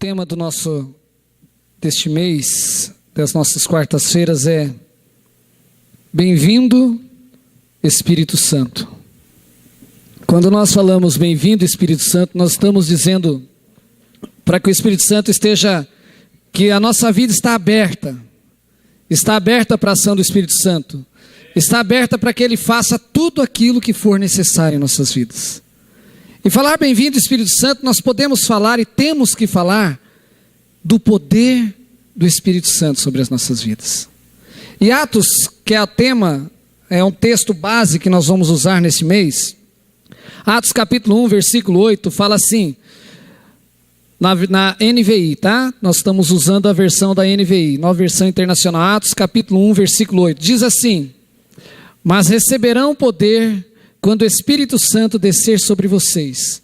tema deste mês, das nossas quartas-feiras é Bem-vindo, Espírito Santo. Quando nós falamos Bem-vindo, Espírito Santo, nós estamos dizendo para que o Espírito Santo que a nossa vida está aberta para a ação do Espírito Santo, está aberta para que Ele faça tudo aquilo que for necessário em nossas vidas. E falar Bem-vindo, Espírito Santo, nós podemos falar e temos que falar do poder do Espírito Santo sobre as nossas vidas. E Atos, que é o tema, é um texto base que nós vamos usar nesse mês. Atos capítulo 1, versículo 8, fala assim, na NVI, tá? Nós estamos usando a versão da NVI, nova versão internacional. Atos capítulo 1, versículo 8, diz assim: Mas receberão poder quando o Espírito Santo descer sobre vocês,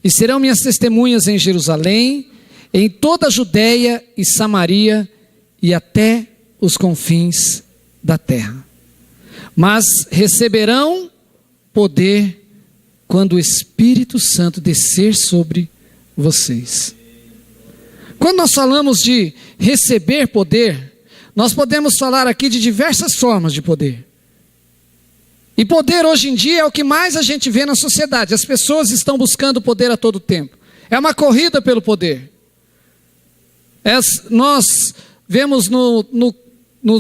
e serão minhas testemunhas em Jerusalém, em toda a Judeia e Samaria, e até os confins da terra. Mas receberão poder quando o Espírito Santo descer sobre vocês. Quando nós falamos de receber poder, nós podemos falar aqui de diversas formas de poder. E poder hoje em dia é o que mais a gente vê na sociedade. As pessoas estão buscando poder a todo tempo. É uma corrida pelo poder. Nós vemos no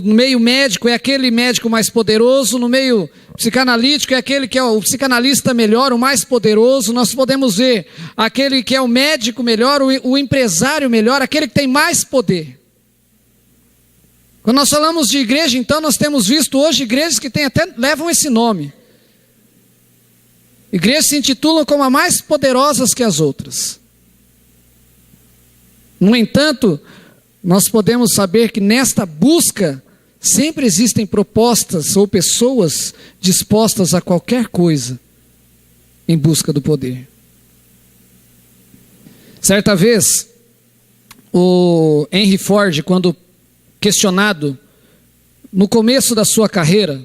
meio médico, é aquele médico mais poderoso. No meio psicanalítico, é aquele que é o psicanalista melhor, o mais poderoso. Nós podemos ver aquele que é o médico melhor, o empresário melhor, aquele que tem mais poder. Quando nós falamos de igreja, então, nós temos visto hoje igrejas que levam esse nome. Igrejas se intitulam como as mais poderosas que as outras. No entanto, nós podemos saber que nesta busca, sempre existem propostas ou pessoas dispostas a qualquer coisa em busca do poder. Certa vez, o Henry Ford, quando questionado no começo da sua carreira,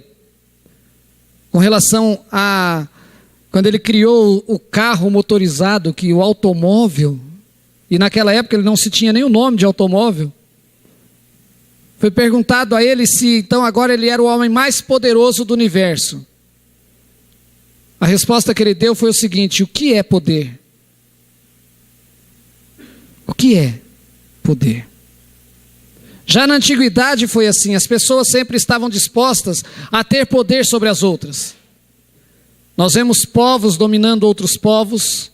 com relação a quando ele criou o carro motorizado, que o automóvel, e naquela época ele não se tinha nem o nome de automóvel, foi perguntado a ele se então agora ele era o homem mais poderoso do universo. A resposta que ele deu foi o seguinte: o que é poder? O que é poder? Já na antiguidade foi assim, as pessoas sempre estavam dispostas a ter poder sobre as outras. Nós vemos povos dominando outros povos.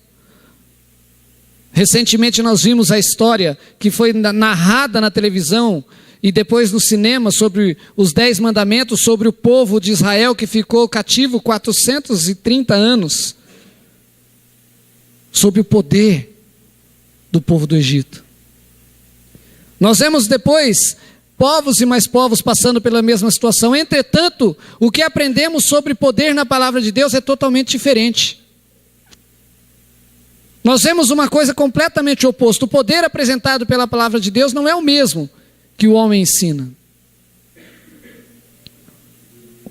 Recentemente nós vimos a história que foi narrada na televisão e depois no cinema sobre os 10 mandamentos, sobre o povo de Israel que ficou cativo 430 anos, sob o poder do povo do Egito. Nós vemos depois povos e mais povos passando pela mesma situação. Entretanto, o que aprendemos sobre poder na palavra de Deus é totalmente diferente. Nós vemos uma coisa completamente oposta. O poder apresentado pela palavra de Deus não é o mesmo que o homem ensina.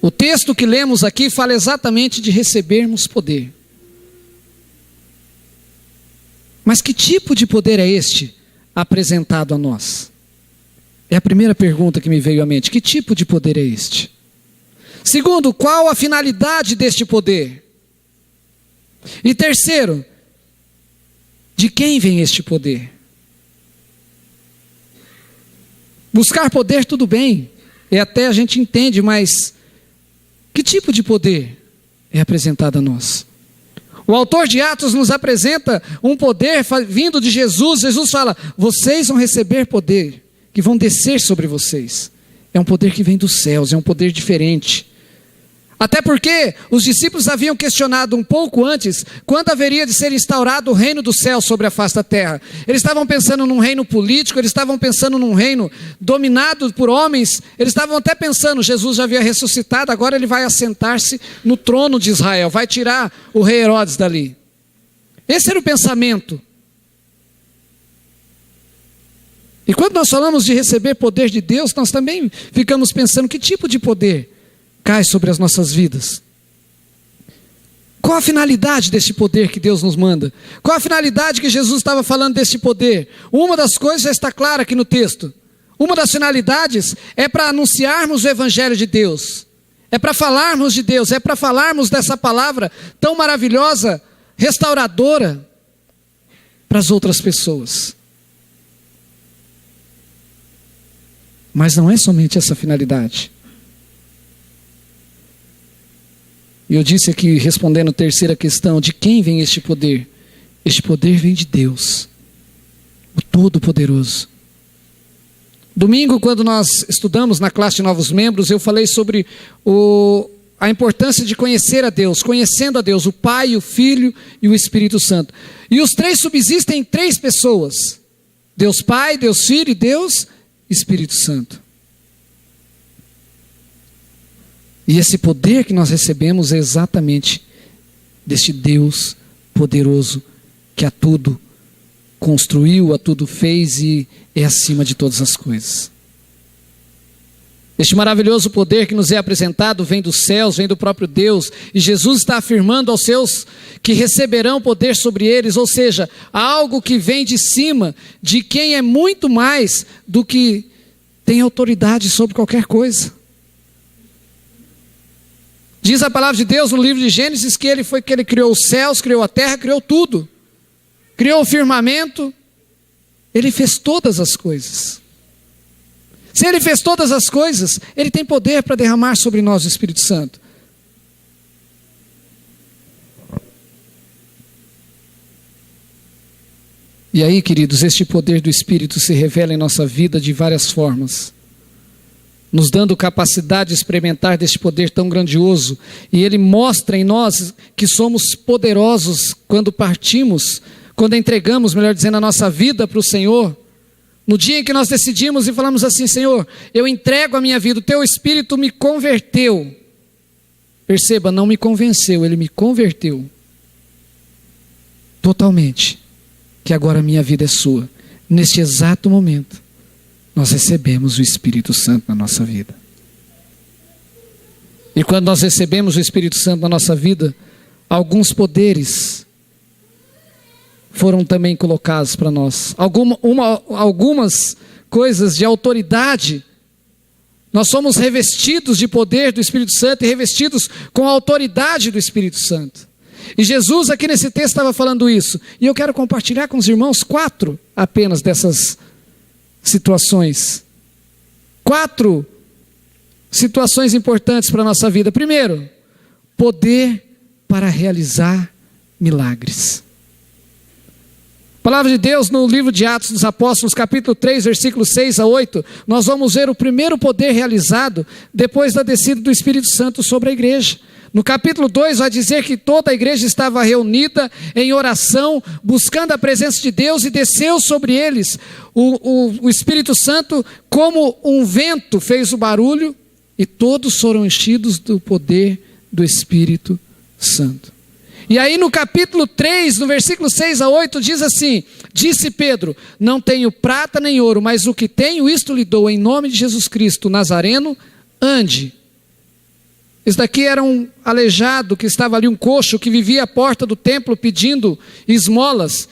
O texto que lemos aqui fala exatamente de recebermos poder. Mas que tipo de poder é este apresentado a nós? É a primeira pergunta que me veio à mente. Que tipo de poder é este? Segundo, qual a finalidade deste poder? E terceiro, de quem vem este poder? Buscar poder tudo bem, até a gente entende, mas que tipo de poder é apresentado a nós? O autor de Atos nos apresenta um poder vindo de Jesus. Jesus fala: vocês vão receber poder, que vão descer sobre vocês. É um poder que vem dos céus, é um poder diferente. Até porque os discípulos haviam questionado um pouco antes, quando haveria de ser instaurado o reino dos céus sobre a face da terra. Eles estavam pensando num reino político, eles estavam pensando num reino dominado por homens, eles estavam até pensando, Jesus já havia ressuscitado, agora ele vai assentar-se no trono de Israel, vai tirar o rei Herodes dali. Esse era o pensamento. E quando nós falamos de receber poder de Deus, nós também ficamos pensando que tipo de poder cai sobre as nossas vidas. Qual a finalidade deste poder que Deus nos manda? Qual a finalidade que Jesus estava falando deste poder? Uma das coisas já está clara aqui no texto. Uma das finalidades é para anunciarmos o Evangelho de Deus. É para falarmos de Deus, é para falarmos dessa palavra tão maravilhosa, restauradora, para as outras pessoas. Mas não é somente essa finalidade. E eu disse aqui, respondendo a terceira questão, de quem vem este poder? Este poder vem de Deus, o Todo-Poderoso. Domingo, quando nós estudamos na classe de novos membros, eu falei sobre a importância de conhecer a Deus, conhecendo a Deus, o Pai, o Filho e o Espírito Santo. E os três subsistem em três pessoas: Deus Pai, Deus Filho e Deus Espírito Santo. E esse poder que nós recebemos é exatamente deste Deus poderoso, que a tudo construiu, a tudo fez e é acima de todas as coisas. Este maravilhoso poder que nos é apresentado vem dos céus, vem do próprio Deus, e Jesus está afirmando aos seus que receberão poder sobre eles, ou seja, algo que vem de cima, de quem é muito mais do que tem autoridade sobre qualquer coisa. Diz a palavra de Deus no livro de Gênesis que ele criou os céus, criou a terra, criou tudo. Criou o firmamento. Ele fez todas as coisas. Se ele fez todas as coisas, ele tem poder para derramar sobre nós o Espírito Santo. E aí, queridos, este poder do Espírito se revela em nossa vida de várias formas, nos dando capacidade de experimentar deste poder tão grandioso. E ele mostra em nós que somos poderosos quando partimos, quando entregamos, melhor dizendo, a nossa vida para o Senhor. No dia em que nós decidimos e falamos assim: Senhor, eu entrego a minha vida, o teu Espírito me converteu. Perceba, não me convenceu, ele me converteu totalmente, que agora a minha vida é sua. Neste exato momento, nós recebemos o Espírito Santo na nossa vida. E quando nós recebemos o Espírito Santo na nossa vida, alguns poderes foram também colocados para nós. Algumas coisas de autoridade. Nós somos revestidos de poder do Espírito Santo e revestidos com a autoridade do Espírito Santo. E Jesus aqui nesse texto estava falando isso. E eu quero compartilhar com os irmãos 4 apenas dessas situações. 4 situações importantes para a nossa vida. Primeiro, poder para realizar milagres. A palavra de Deus no livro de Atos dos Apóstolos, capítulo 3, versículos 6 a 8, nós vamos ver o primeiro poder realizado depois da descida do Espírito Santo sobre a igreja. No capítulo 2 vai dizer que toda a igreja estava reunida em oração, buscando a presença de Deus, e desceu sobre eles o Espírito Santo como um vento, fez o barulho, e todos foram enchidos do poder do Espírito Santo. E aí no capítulo 3, no versículo 6 a 8, diz assim: disse Pedro, não tenho prata nem ouro, mas o que tenho, isto lhe dou, em nome de Jesus Cristo, Nazareno, ande. Esse daqui era um aleijado que estava ali, um coxo, que vivia à porta do templo pedindo esmolas.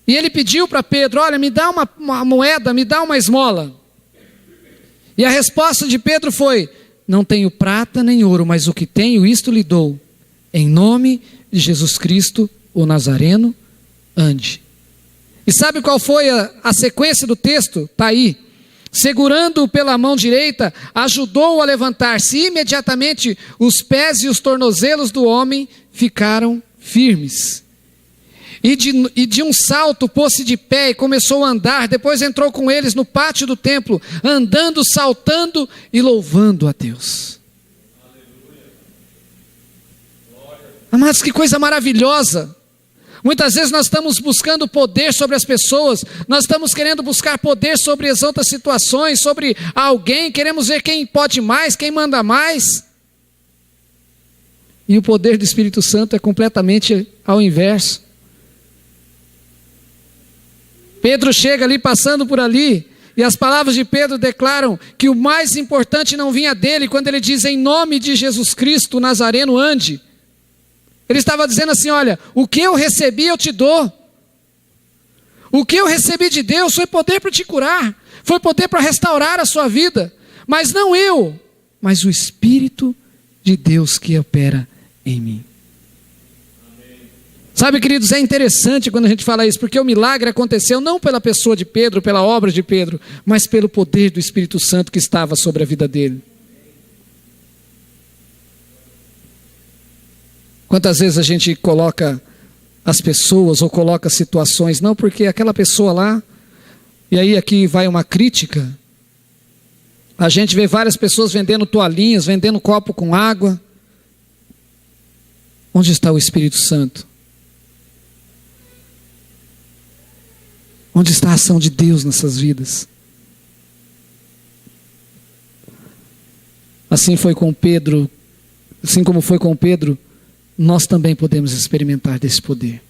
E ele pediu para Pedro: olha, me dá uma moeda, me dá uma esmola. E a resposta de Pedro foi: não tenho prata nem ouro, mas o que tenho, isto lhe dou. Em nome de Jesus Cristo, o Nazareno, ande. E sabe qual foi a sequência do texto? Está aí. Segurando-o pela mão direita, ajudou-o a levantar-se. Imediatamente os pés e os tornozelos do homem ficaram firmes. E de um salto pôs-se de pé e começou a andar. Depois entrou com eles no pátio do templo, andando, saltando e louvando a Deus. Amados, que coisa maravilhosa. Muitas vezes nós estamos buscando poder sobre as pessoas, nós estamos querendo buscar poder sobre as outras situações, sobre alguém, queremos ver quem pode mais, quem manda mais. E o poder do Espírito Santo é completamente ao inverso. Pedro chega ali, passando por ali, e as palavras de Pedro declaram que o mais importante não vinha dele, quando ele diz: em nome de Jesus Cristo, Nazareno, ande. Ele estava dizendo assim: olha, o que eu recebi eu te dou. O que eu recebi de Deus foi poder para te curar, foi poder para restaurar a sua vida. Mas não eu, mas o Espírito de Deus que opera em mim. Sabe, queridos, é interessante quando a gente fala isso, porque o milagre aconteceu não pela pessoa de Pedro, pela obra de Pedro, mas pelo poder do Espírito Santo que estava sobre a vida dele. Quantas vezes a gente coloca as pessoas ou coloca situações, não porque aquela pessoa lá, e aí aqui vai uma crítica, a gente vê várias pessoas vendendo toalhinhas, vendendo copo com água. Onde está o Espírito Santo? Onde está a ação de Deus nessas vidas? Assim foi com Pedro, assim como foi com Pedro, nós também podemos experimentar desse poder.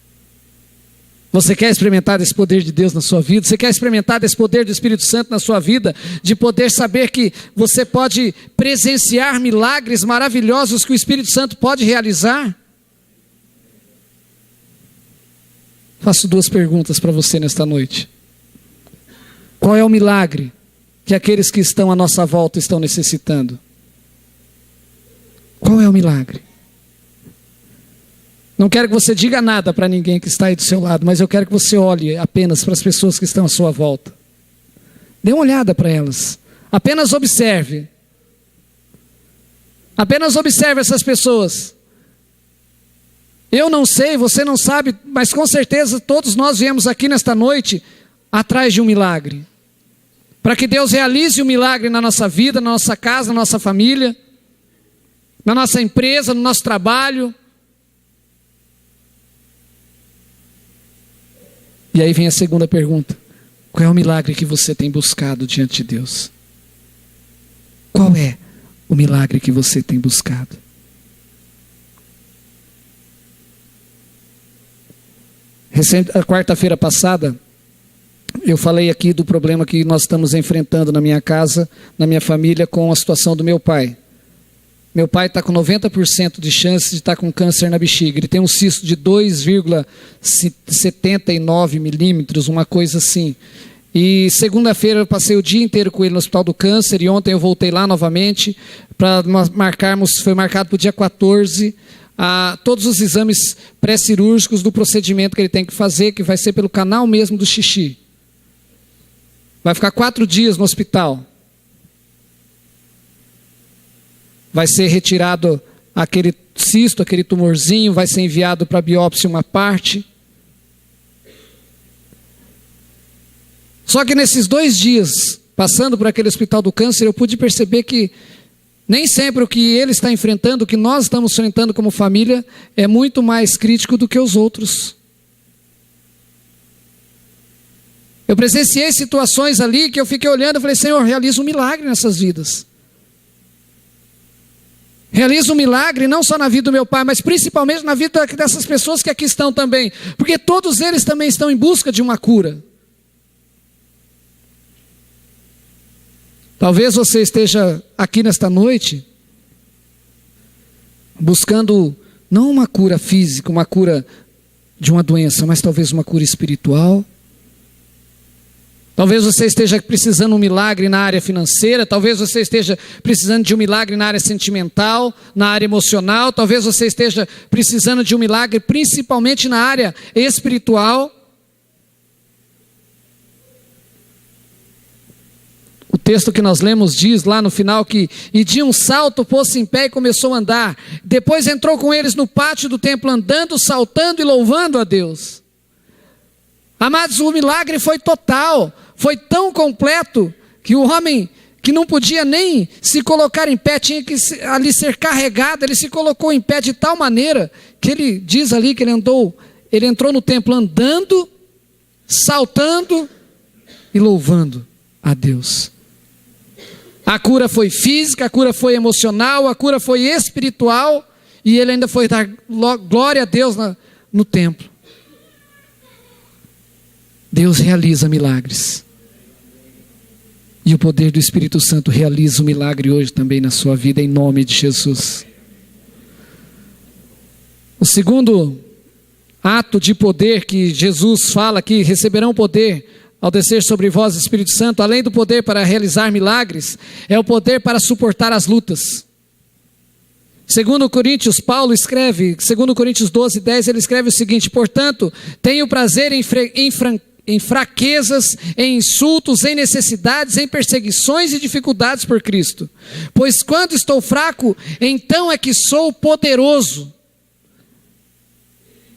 Você quer experimentar desse poder de Deus na sua vida? Você quer experimentar desse poder do Espírito Santo na sua vida? De poder saber que você pode presenciar milagres maravilhosos que o Espírito Santo pode realizar? Faço duas perguntas para você nesta noite. Qual é o milagre que aqueles que estão à nossa volta estão necessitando? Qual é o milagre? Não quero que você diga nada para ninguém que está aí do seu lado, mas eu quero que você olhe apenas para as pessoas que estão à sua volta. Dê uma olhada para elas. Apenas observe. Apenas observe essas pessoas. Eu não sei, você não sabe, mas com certeza todos nós viemos aqui nesta noite atrás de um milagre. Para que Deus realize um milagre na nossa vida, na nossa casa, na nossa família, na nossa empresa, no nosso trabalho. E aí vem a segunda pergunta: qual é o milagre que você tem buscado diante de Deus? Qual é o milagre que você tem buscado? A quarta-feira passada, eu falei aqui do problema que nós estamos enfrentando na minha casa, na minha família, com a situação do meu pai. Meu pai está com 90% de chance de estar com câncer na bexiga. Ele tem um cisto de 2,79 milímetros, uma coisa assim. E segunda-feira eu passei o dia inteiro com ele no Hospital do Câncer, e ontem eu voltei lá novamente para marcarmos, foi marcado para o dia 14, todos os exames pré-cirúrgicos do procedimento que ele tem que fazer, que vai ser pelo canal mesmo do xixi. Vai ficar 4 dias no hospital. Vai ser retirado aquele cisto, aquele tumorzinho, vai ser enviado para biópsia uma parte. Só que nesses 2 dias, passando por aquele Hospital do Câncer, eu pude perceber que nem sempre o que ele está enfrentando, o que nós estamos enfrentando como família, é muito mais crítico do que os outros. Eu presenciei situações ali que eu fiquei olhando e falei: Senhor, realiza um milagre nessas vidas. Realiza um milagre não só na vida do meu pai, mas principalmente na vida dessas pessoas que aqui estão também. Porque todos eles também estão em busca de uma cura. Talvez você esteja aqui nesta noite buscando não uma cura física, uma cura de uma doença, mas talvez uma cura espiritual. Talvez você esteja precisando de um milagre na área financeira, talvez você esteja precisando de um milagre na área sentimental, na área emocional, talvez você esteja precisando de um milagre principalmente na área espiritual. O texto que nós lemos diz lá no final que: e de um salto pôs-se em pé e começou a andar. Depois entrou com eles no pátio do templo, andando, saltando e louvando a Deus. Amados, o milagre foi total, foi tão completo, que o homem que não podia nem se colocar em pé, tinha que ali ser carregado, ele se colocou em pé de tal maneira, que ele diz ali que ele entrou no templo andando, saltando e louvando a Deus. A cura foi física, a cura foi emocional, a cura foi espiritual, e ele ainda foi dar glória a Deus no templo. Deus realiza milagres. E o poder do Espírito Santo realiza o milagre hoje também na sua vida, em nome de Jesus. O segundo ato de poder que Jesus fala que receberão poder ao descer sobre vós o Espírito Santo, além do poder para realizar milagres, é o poder para suportar as lutas. Segundo Coríntios, Paulo escreve, segundo Coríntios 12:10, ele escreve o seguinte: portanto, tenho prazer em fraquezas, em insultos, em necessidades, em perseguições e dificuldades por Cristo. Pois quando estou fraco, então é que sou poderoso.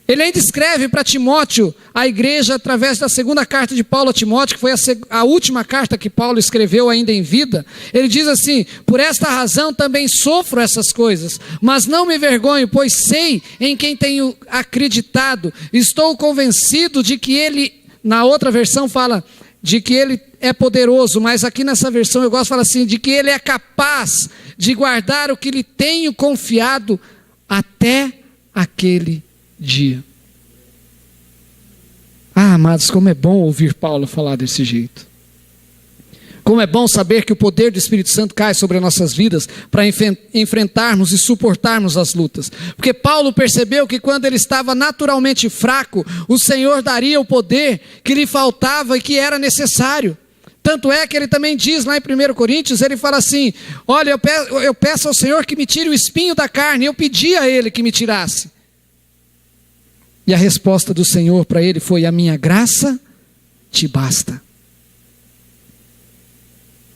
Ele ainda escreve para Timóteo, a igreja, através da segunda carta de Paulo a Timóteo, que foi a última carta que Paulo escreveu ainda em vida. Ele diz assim: por esta razão também sofro essas coisas, mas não me vergonho, pois sei em quem tenho acreditado. Estou convencido de que ele, na outra versão fala de que ele é poderoso, mas aqui nessa versão eu gosto de falar assim, de que ele é capaz de guardar o que lhe tenho confiado até aquele dia. Amados, como é bom ouvir Paulo falar desse jeito. Como é bom saber que o poder do Espírito Santo cai sobre as nossas vidas para enfrentarmos e suportarmos as lutas. Porque Paulo percebeu que quando ele estava naturalmente fraco, o Senhor daria o poder que lhe faltava e que era necessário. Tanto é que ele também diz lá em 1 Coríntios, ele fala assim: olha, eu peço ao Senhor que me tire o espinho da carne. Eu pedi a ele que me tirasse. E a resposta do Senhor para ele foi: a minha graça te basta.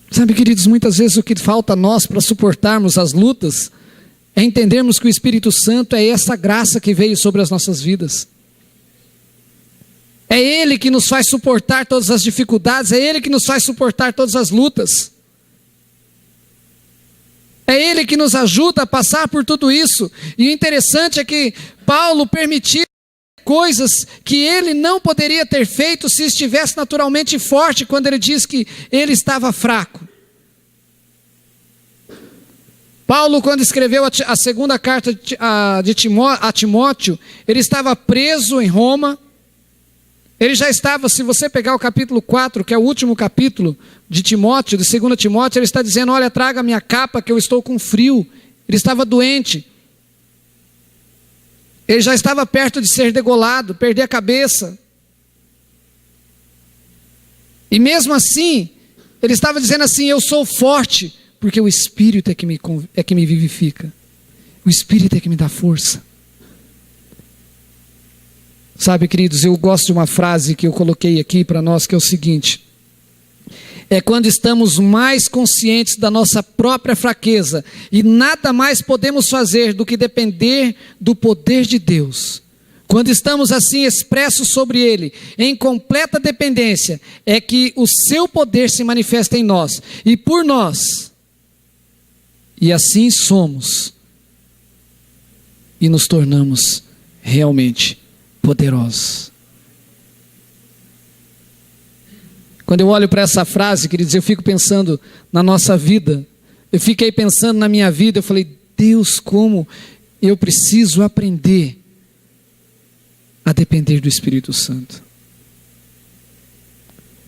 Sabe, queridos, muitas vezes o que falta a nós para suportarmos as lutas é entendermos que o Espírito Santo é essa graça que veio sobre as nossas vidas. É Ele que nos faz suportar todas as dificuldades, é Ele que nos faz suportar todas as lutas. É Ele que nos ajuda a passar por tudo isso. E o interessante é que Paulo permitiu coisas que ele não poderia ter feito se estivesse naturalmente forte, quando ele diz que ele estava fraco. Paulo, quando escreveu a segunda carta a Timóteo, ele estava preso em Roma. Ele já estava, se você pegar o capítulo 4, que é o último capítulo de Timóteo, de 2 Timóteo, ele está dizendo: olha, traga minha capa que eu estou com frio. Ele estava doente. Ele já estava perto de ser degolado, perder a cabeça. E mesmo assim, ele estava dizendo assim: eu sou forte, porque o Espírito é que me vivifica. O Espírito é que me dá força. Sabe, queridos, eu gosto de uma frase que eu coloquei aqui para nós, que é o seguinte: é quando estamos mais conscientes da nossa própria fraqueza e nada mais podemos fazer do que depender do poder de Deus. Quando estamos assim expressos sobre Ele, em completa dependência, é que o seu poder se manifesta em nós e por nós. E assim somos e nos tornamos realmente poderosos. Quando eu olho para essa frase, queridos, eu fico pensando na nossa vida. Eu fiquei pensando na minha vida, eu falei: Deus, como eu preciso aprender a depender do Espírito Santo.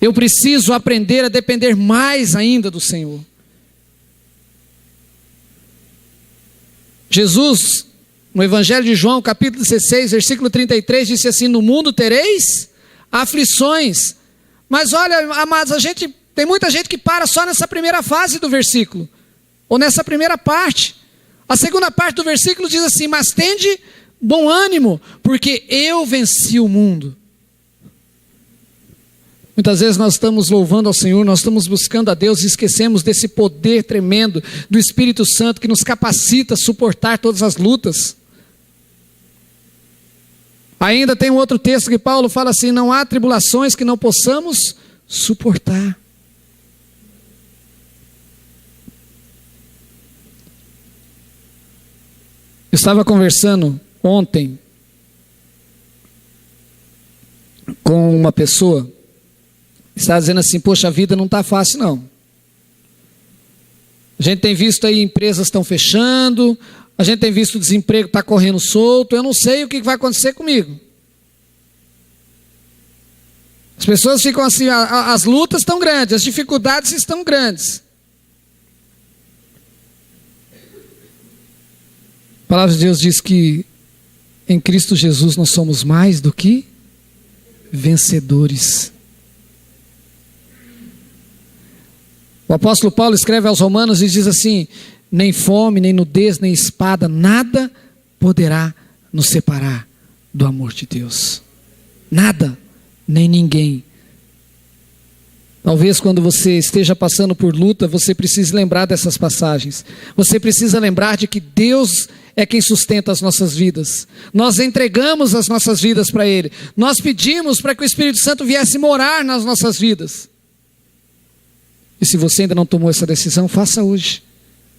Eu preciso aprender a depender mais ainda do Senhor. Jesus, no Evangelho de João, capítulo 16, versículo 33, disse assim: no mundo tereis aflições. Mas olha, amados, tem muita gente que para só nessa primeira fase do versículo, ou nessa primeira parte. A segunda parte do versículo diz assim: mas tende bom ânimo, porque eu venci o mundo. Muitas vezes nós estamos louvando ao Senhor, nós estamos buscando a Deus e esquecemos desse poder tremendo do Espírito Santo que nos capacita a suportar todas as lutas. Ainda tem um outro texto que Paulo fala assim: não há tribulações que não possamos suportar. Eu estava conversando ontem com uma pessoa, estava dizendo assim: poxa, a vida não está fácil não. A gente tem visto aí empresas estão fechando, a gente tem visto o desemprego está correndo solto, eu não sei o que vai acontecer comigo. As pessoas ficam assim, as lutas estão grandes, as dificuldades estão grandes. A palavra de Deus diz que Em Cristo Jesus nós somos mais do que vencedores. O apóstolo Paulo escreve aos Romanos e diz assim: nem fome, nem nudez, nem espada, nada poderá nos separar do amor de Deus. Nada, nem ninguém. Talvez quando você esteja passando por luta, você precise lembrar dessas passagens. Você precisa lembrar de que Deus é quem sustenta as nossas vidas. Nós entregamos as nossas vidas para Ele. Nós pedimos para que o Espírito Santo viesse morar nas nossas vidas. E se você ainda não tomou essa decisão, faça hoje.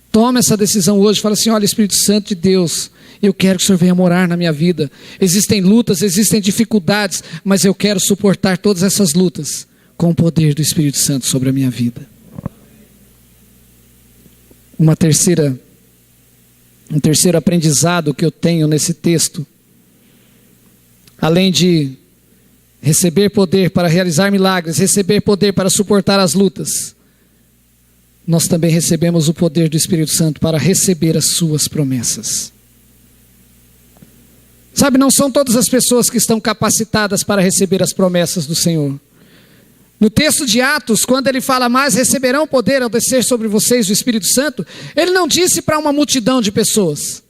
Tome essa decisão hoje. Fala assim: olha, Espírito Santo de Deus, eu quero que o Senhor venha morar na minha vida. Existem lutas, existem dificuldades, mas eu quero suportar todas essas lutas com o poder do Espírito Santo sobre a minha vida. Um terceiro aprendizado que eu tenho nesse texto, além de receber poder para realizar milagres, receber poder para suportar as lutas, nós também recebemos o poder do Espírito Santo para receber as suas promessas. Sabe, não são todas as pessoas que estão capacitadas para receber as promessas do Senhor. No texto de Atos, quando ele fala: mas receberão poder ao descer sobre vocês o Espírito Santo, ele não disse para uma multidão de pessoas.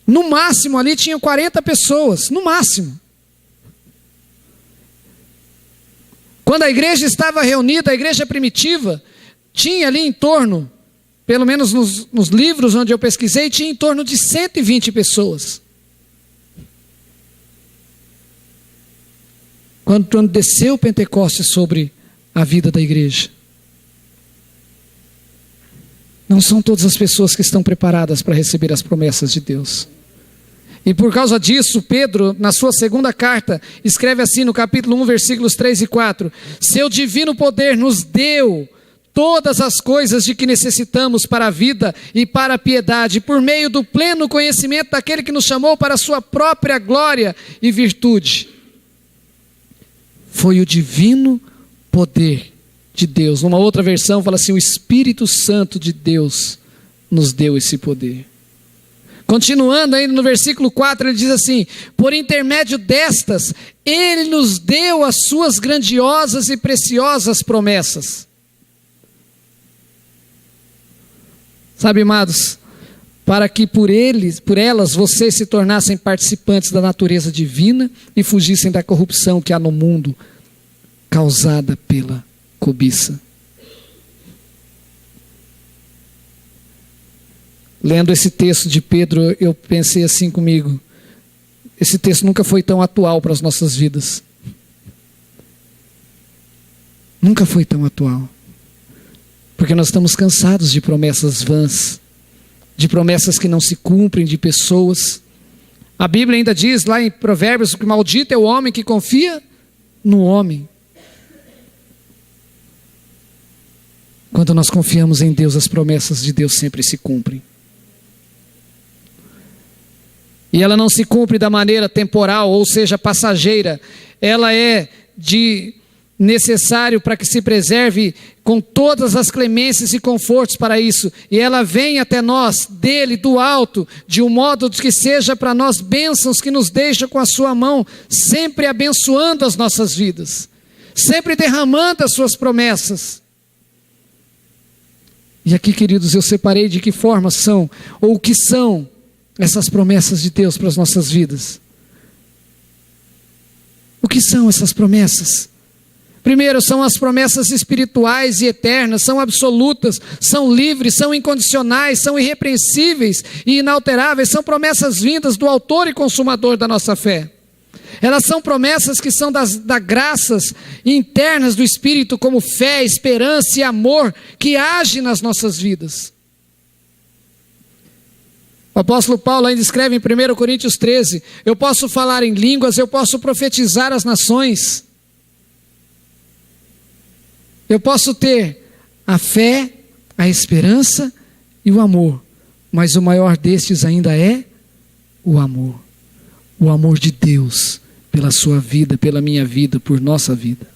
No máximo ali tinham 40 pessoas, no máximo. Quando a igreja estava reunida, a igreja primitiva, tinha ali em torno, pelo menos nos livros onde eu pesquisei, tinha em torno de 120 pessoas. Quando desceu o Pentecostes sobre a vida da igreja. Não são todas as pessoas que estão preparadas para receber as promessas de Deus. E por causa disso, Pedro, na sua segunda carta, escreve assim no capítulo 1, versículos 3 e 4. Seu divino poder nos deu todas as coisas de que necessitamos para a vida e para a piedade, por meio do pleno conhecimento daquele que nos chamou para a sua própria glória e virtude. Foi o divino poder de Deus. Numa outra versão fala assim: o Espírito Santo de Deus nos deu esse poder. Continuando ainda no versículo 4, ele diz assim: por intermédio destas, Ele nos deu as suas grandiosas e preciosas promessas. Sabe, amados, para que por elas vocês se tornassem participantes da natureza divina e fugissem da corrupção que há no mundo, causada pela cobiça. Lendo esse texto de Pedro, eu pensei assim comigo: esse texto nunca foi tão atual para as nossas vidas. Nunca foi tão atual. Porque nós estamos cansados de promessas vãs, de promessas que não se cumprem, de pessoas. A Bíblia ainda diz lá em Provérbios que maldito é o homem que confia no homem. Quando nós confiamos em Deus, as promessas de Deus sempre se cumprem. E ela não se cumpre da maneira temporal, ou seja, passageira. Ela é necessário para que se preserve com todas as clemências e confortos para isso. E ela vem até nós, dele, do alto, de um modo que seja para nós bênçãos que nos deixa com a sua mão, sempre abençoando as nossas vidas, sempre derramando as suas promessas. E aqui, queridos, eu separei de que forma são, ou o que são essas promessas de Deus para as nossas vidas. O que são essas promessas? Primeiro, são as promessas espirituais e eternas, são absolutas, são livres, são incondicionais, são irrepreensíveis e inalteráveis, são promessas vindas do autor e consumador da nossa fé. Elas são promessas que são das graças internas do Espírito, como fé, esperança e amor, que agem nas nossas vidas. O apóstolo Paulo ainda escreve em 1 Coríntios 13, eu posso falar em línguas, eu posso profetizar às nações. Eu posso ter a fé, a esperança e o amor, mas o maior destes ainda é o amor. O amor de Deus pela sua vida, pela minha vida, por nossa vida.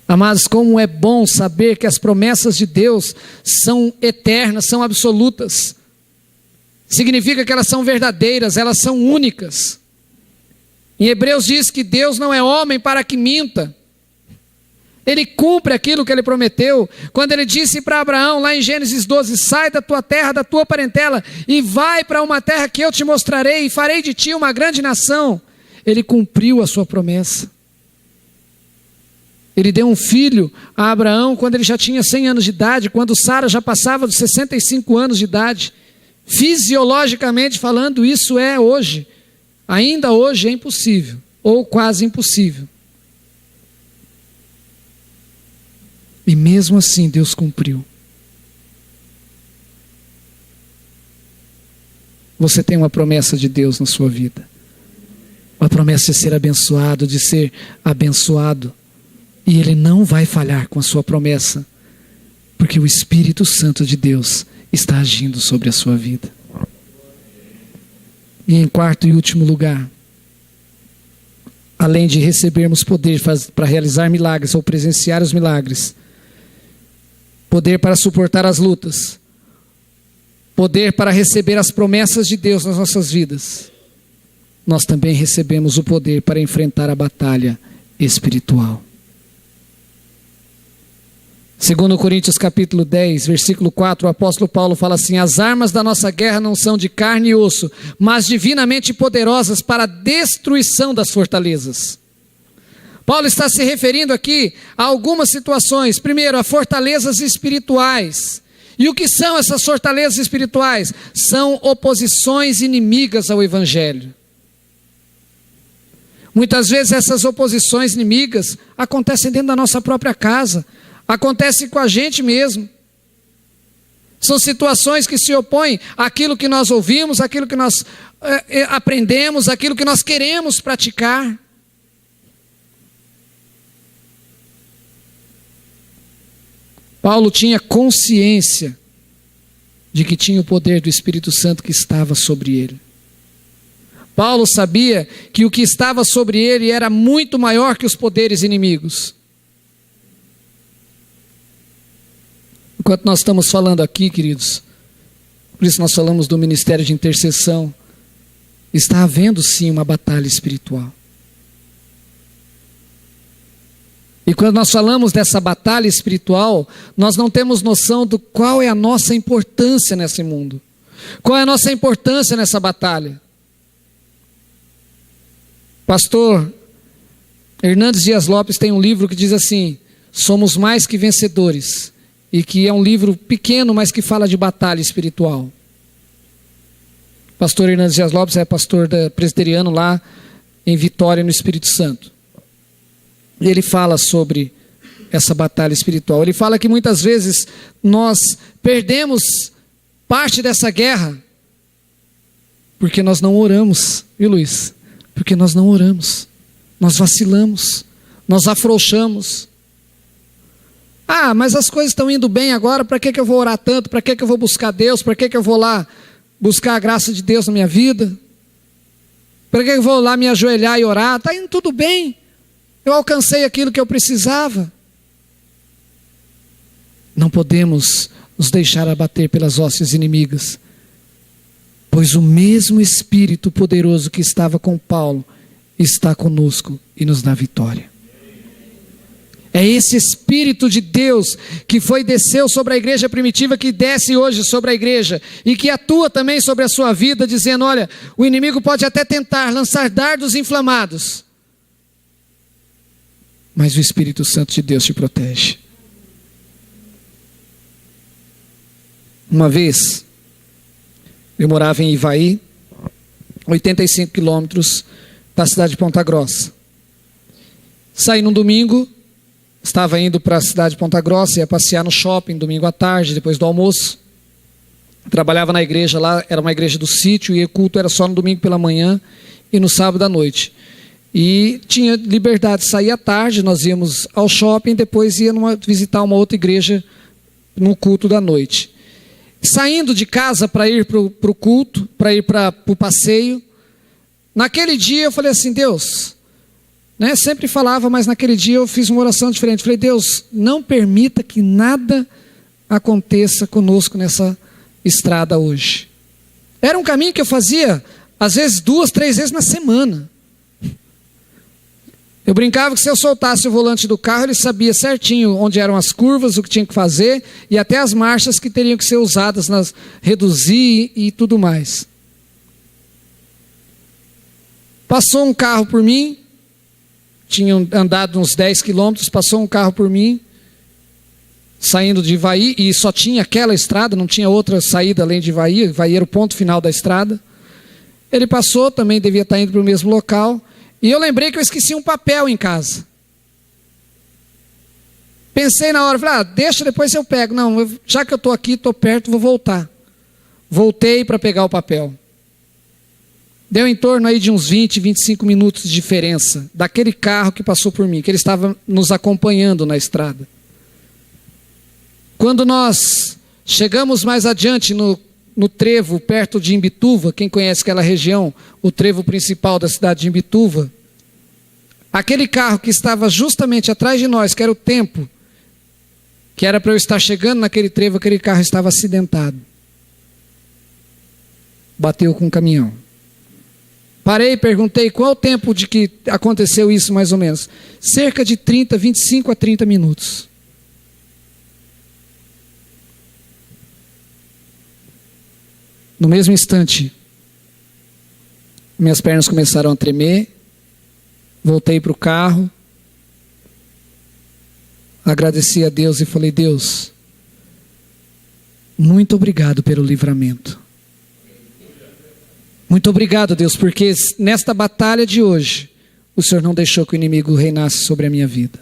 Amados, como é bom saber que as promessas de Deus são eternas, são absolutas. Significa que elas são verdadeiras, elas são únicas. Em Hebreus diz que Deus não é homem para que minta. Ele cumpre aquilo que ele prometeu. Quando ele disse para Abraão, lá em Gênesis 12, sai da tua terra, da tua parentela, e vai para uma terra que eu te mostrarei, e farei de ti uma grande nação. Ele cumpriu a sua promessa. Ele deu um filho a Abraão quando ele já tinha 100 anos de idade, quando Sara já passava dos 65 anos de idade. Fisiologicamente falando, isso é hoje, ainda hoje é impossível, ou quase impossível. E mesmo assim Deus cumpriu. Você tem uma promessa de Deus na sua vida. Uma promessa de ser abençoado, de ser abençoado. E Ele não vai falhar com a sua promessa, porque o Espírito Santo de Deus está agindo sobre a sua vida. E em quarto e último lugar, além de recebermos poder para realizar milagres ou presenciar os milagres, poder para suportar as lutas, poder para receber as promessas de Deus nas nossas vidas, nós também recebemos o poder para enfrentar a batalha espiritual. 2 Coríntios capítulo 10, versículo 4, o apóstolo Paulo fala assim: as armas da nossa guerra não são de carne e osso, mas divinamente poderosas para a destruição das fortalezas. Paulo está se referindo aqui a algumas situações. Primeiro, a fortalezas espirituais. E o que são essas fortalezas espirituais? São oposições inimigas ao Evangelho. Muitas vezes essas oposições inimigas acontecem dentro da nossa própria casa, acontecem com a gente mesmo. São situações que se opõem àquilo que nós ouvimos, àquilo que nós aprendemos, àquilo que nós queremos praticar. Paulo tinha consciência de que tinha o poder do Espírito Santo que estava sobre ele. Paulo sabia que o que estava sobre ele era muito maior que os poderes inimigos. Enquanto nós estamos falando aqui, queridos, por isso nós falamos do ministério de intercessão, está havendo sim uma batalha espiritual. E quando nós falamos dessa batalha espiritual, nós não temos noção do qual é a nossa importância nesse mundo. Qual é a nossa importância nessa batalha? Pastor Hernandes Dias Lopes tem um livro que diz assim: somos mais que vencedores. E que é um livro pequeno, mas que fala de batalha espiritual. Pastor Hernandes Dias Lopes é pastor presbiteriano lá em Vitória, no Espírito Santo. E ele fala sobre essa batalha espiritual. Ele fala que muitas vezes nós perdemos parte dessa guerra porque nós não oramos, viu, Luiz? Porque nós não oramos, nós vacilamos, nós afrouxamos. Ah, mas as coisas estão indo bem agora, para que eu vou orar tanto? Para que eu vou buscar Deus? Para que eu vou lá buscar a graça de Deus na minha vida? Para que eu vou lá me ajoelhar e orar? Está indo tudo bem. Eu alcancei aquilo que eu precisava. Não podemos nos deixar abater pelas hostes inimigas, pois o mesmo Espírito poderoso que estava com Paulo está conosco e nos dá vitória. É esse Espírito de Deus que desceu sobre a igreja primitiva, que desce hoje sobre a igreja e que atua também sobre a sua vida, dizendo: olha, o inimigo pode até tentar lançar dardos inflamados, mas o Espírito Santo de Deus te protege. Uma vez, eu morava em Ivaí, 85 quilômetros da cidade de Ponta Grossa. Saí num domingo, estava indo para a cidade de Ponta Grossa, ia passear no shopping domingo à tarde, depois do almoço. Trabalhava na igreja lá, era uma igreja do sítio, e o culto era só no domingo pela manhã e no sábado à noite. E tinha liberdade de sair à tarde, nós íamos ao shopping, depois ia visitar uma outra igreja no culto da noite. Saindo de casa para ir para o culto, para ir para o passeio, naquele dia eu falei assim: Deus, sempre falava, mas naquele dia eu fiz uma oração diferente. Falei: Deus, não permita que nada aconteça conosco nessa estrada hoje. Era um caminho que eu fazia, às vezes 2, 3 vezes na semana. Eu brincava que se eu soltasse o volante do carro, ele sabia certinho onde eram as curvas, o que tinha que fazer, e até as marchas que teriam que ser usadas, reduzir e tudo mais. Passou um carro por mim, tinha andado uns 10 quilômetros, passou um carro por mim, saindo de Ivaí, e só tinha aquela estrada, não tinha outra saída além de Ivaí. Ivaí era o ponto final da estrada. Ele passou, também devia estar indo para o mesmo local, e eu lembrei que eu esqueci um papel em casa. Pensei na hora, falei, deixa, depois eu pego. Não, já que eu estou aqui, estou perto, vou voltar. Voltei para pegar o papel. Deu em torno aí de uns 20, 25 minutos de diferença daquele carro que passou por mim, que ele estava nos acompanhando na estrada. Quando nós chegamos mais adiante no trevo, perto de Imbituva, quem conhece aquela região, o trevo principal da cidade de Imbituva, aquele carro que estava justamente atrás de nós, que era o tempo, que era para eu estar chegando naquele trevo, aquele carro estava acidentado. Bateu com um caminhão. Parei e perguntei qual o tempo de que aconteceu isso mais ou menos. Cerca de 25 a 30 minutos. No mesmo instante, minhas pernas começaram a tremer, voltei para o carro, agradeci a Deus e falei, Deus, muito obrigado pelo livramento. Muito obrigado, Deus, porque nesta batalha de hoje, o Senhor não deixou que o inimigo reinasse sobre a minha vida.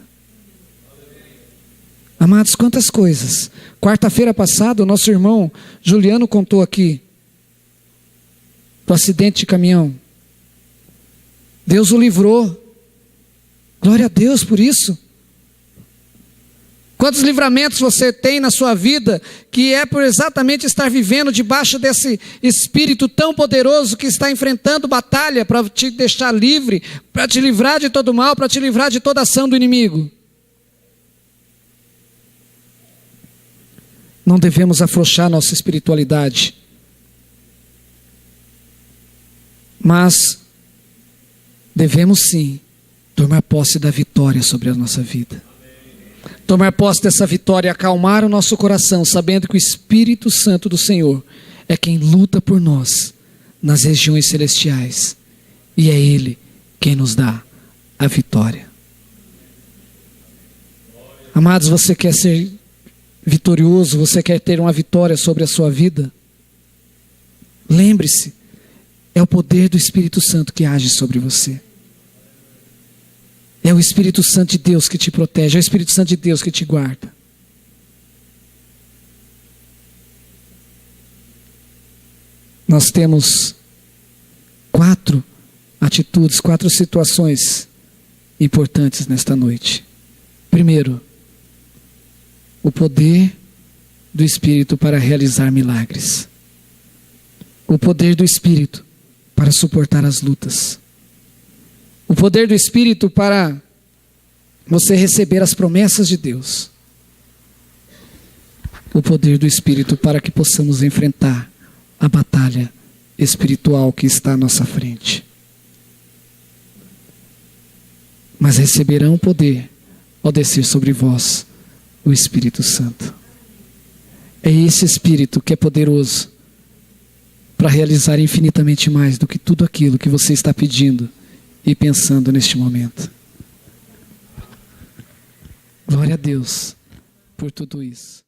Amados, quantas coisas. Quarta-feira passada, o nosso irmão Juliano contou aqui do acidente de caminhão. Deus o livrou. Glória a Deus por isso. Quantos livramentos você tem na sua vida, que é por exatamente estar vivendo debaixo desse Espírito tão poderoso que está enfrentando batalha para te deixar livre, para te livrar de todo mal, para te livrar de toda ação do inimigo. Não devemos afrouxar nossa espiritualidade, mas devemos sim tomar posse da vitória sobre a nossa vida. Tomar posse dessa vitória e acalmar o nosso coração, sabendo que o Espírito Santo do Senhor é quem luta por nós nas regiões celestiais. E é Ele quem nos dá a vitória. Amados, você quer ser vitorioso? Você quer ter uma vitória sobre a sua vida? Lembre-se, é o poder do Espírito Santo que age sobre você. É o Espírito Santo de Deus que te protege, é o Espírito Santo de Deus que te guarda. Nós temos 4 atitudes, 4 situações importantes nesta noite. Primeiro, o poder do Espírito para realizar milagres. O poder do Espírito para suportar as lutas. O poder do Espírito para você receber as promessas de Deus. O poder do Espírito para que possamos enfrentar a batalha espiritual que está à nossa frente. Mas receberão poder ao descer sobre vós o Espírito Santo. É esse Espírito que é poderoso para realizar infinitamente mais do que tudo aquilo que você está pedindo e pensando neste momento. Glória a Deus por tudo isso.